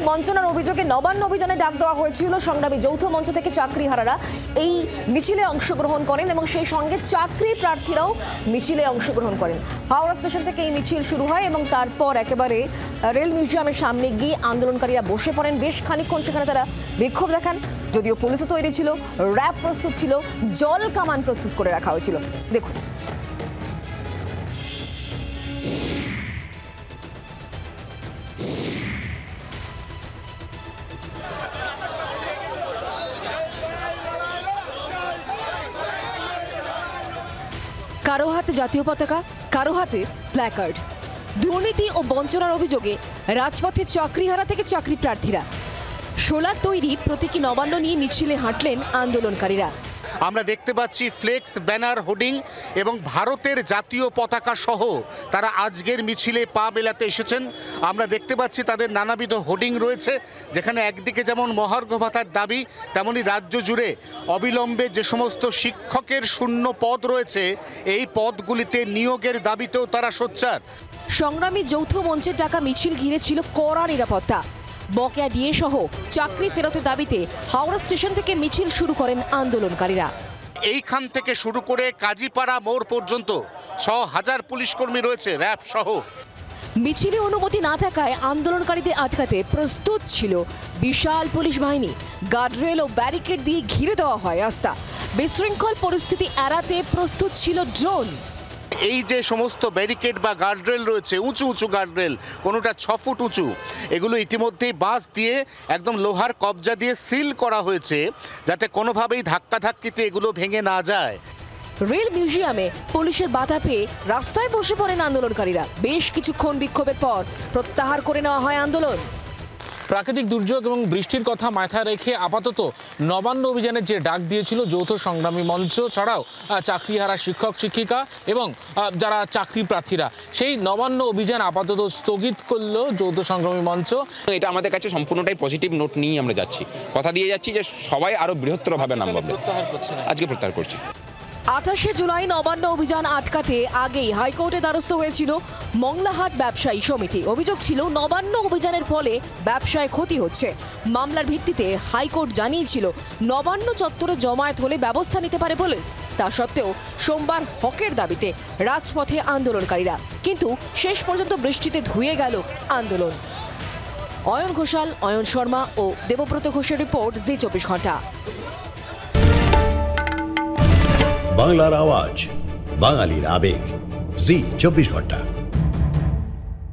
বঞ্চনার অভিযোগে নবান্ন অভিযানে ডাক দেওয়া হয়েছিল। সংগ্রামী যৌথ মঞ্চ থেকে চাকরিহারারা এই মিছিলে অংশগ্রহণ করেন এবং সেই সঙ্গে চাকরি প্রার্থীরাও মিছিলে অংশগ্রহণ করেন। হাওড়া স্টেশন থেকে এই মিছিল শুরু হয় এবং তারপর একেবারে রেল মিউজিয়ামের সামনে গিয়ে আন্দোলনকারীরা বসে পড়েন। বেশ খানিকক্ষণ সেখানে তারা বিক্ষোভ দেখান। যদিও পুলিশও তৈরি ছিল, র্যাব প্রস্তুত ছিল, জল কামান প্রস্তুত করে রাখা হয়েছিল। দেখুন, কারো হাতে জাতীয় পতাকা, কারো হাতে প্ল্যাকার্ড। দুর্নীতি ও বঞ্চনার অভিযোগে রাজপথে চাকরিহারা থেকে চাকরি প্রার্থীরা। সোলার তৈরি প্রতীকী নবান্ন নিয়ে মিছিলে হাঁটলেন আন্দোলনকারীরা। আমরা দেখতে পাচ্ছি ফ্লেক্স, ব্যানার, হোর্ডিং এবং ভারতের জাতীয় পতাকা সহ তারা আজকের মিছিলে পা মেলাতে এসেছেন। আমরা দেখতে পাচ্ছি তাদের নানাবিধ হোর্ডিং রয়েছে, যেখানে একদিকে যেমন মহার্ঘ ভাতার দাবি, তেমনি রাজ্য জুড়ে অবিলম্বে যে সমস্ত শিক্ষকের শূন্য পদ রয়েছে এই পদগুলিতে নিয়োগের দাবিতেও তারা সোচ্চার। সংগ্রামী যৌথ মঞ্চের ডাকা মিছিল ঘিরে ছিল কড়া নিরাপত্তা। বকেয়া ডিএ সহ চাকরি ফেরতের দাবিতে হাওড়া স্টেশন থেকে মিছিল শুরু করেন আন্দোলনকারীরা। এইখান থেকে শুরু করে কাজীপাড়া মোড় পর্যন্ত ৬,০০০ পুলিশ কর্মী রয়েছে, র্যাব সহ। মিছিলে অনুমতি না থাকায় আন্দোলনকারীদের আটকাতে প্রস্তুত ছিল বিশাল পুলিশ বাহিনী। গার্ডরেল ও ব্যারিকেড দিয়ে ঘিরে দেওয়া হয় রাস্তা। বিশৃঙ্খল পরিস্থিতি এড়াতে প্রস্তুত ছিল ড্রোন। এই যে সমস্ত ব্যারিকেড বা গার্ডরেল রয়েছে, উঁচু উঁচু গার্ডরেল, কোনোটা ৬ ফুট উঁচু, এগুলো ইতিমধ্যেই বাঁশ দিয়ে একদম লোহার কবজা দিয়ে সিল করা হয়েছে, যাতে কোনোভাবেই ধাক্কাধাক্কিতে এগুলো ভেঙে না যায়। রেল মিউজিয়ামে পুলিশের বাধা পেয়ে রাস্তায় বসে পড়েন আন্দোলনকারীরা। বেশ কিছুক্ষণ বিক্ষোভের পর প্রত্যাহার করে নেওয়া হয় আন্দোলন। প্রাকৃতিক দুর্যোগ এবং বৃষ্টির কথা মাথায় রেখে আপাতত নবান্ন অভিযানের যে ডাক দিয়েছিল যৌথ সংগ্রামী মঞ্চ ছাড়াও চাকরিহারা শিক্ষক শিক্ষিকা এবং যারা চাকরি প্রার্থীরা, সেই নবান্ন অভিযান আপাতত স্থগিত করলো যৌথ সংগ্রামী মঞ্চ। এটা আমাদের কাছে সম্পূর্ণটাই পজিটিভ নোট নিয়ে আমরা যাচ্ছি, কথা দিয়ে যাচ্ছি যে সবাই আরো বৃহত্তরভাবে নামবে। আজকে প্রত্যাহার করছি। ২৮শে জুলাই নবান্ন অভিযান আটকাতে আগেই হাইকোর্টে দ্বারস্থ হয়েছিল মংলাহাট ব্যবসায়ী সমিতি। অভিযোগ ছিল নবান্ন অভিযানের ফলে ব্যবসায় ক্ষতি হচ্ছে। মামলার ভিত্তিতে হাইকোর্ট জানিয়েছিল নবান্ন চত্বরে জমায়েত হলে ব্যবস্থা নিতে পারে পুলিশ। তা সত্ত্বেও সোমবার হকের দাবিতে রাজপথে আন্দোলনকারীরা, কিন্তু শেষ পর্যন্ত বৃষ্টিতে ধুয়ে গেল আন্দোলন। অয়ন ঘোষাল, অয়ন শর্মা ও দেবব্রত ঘোষের রিপোর্ট, জি ২৪ ঘন্টা। বাংলার আওয়াজ, বাঙালির আবেগ, জি ২৪ ঘন্টা।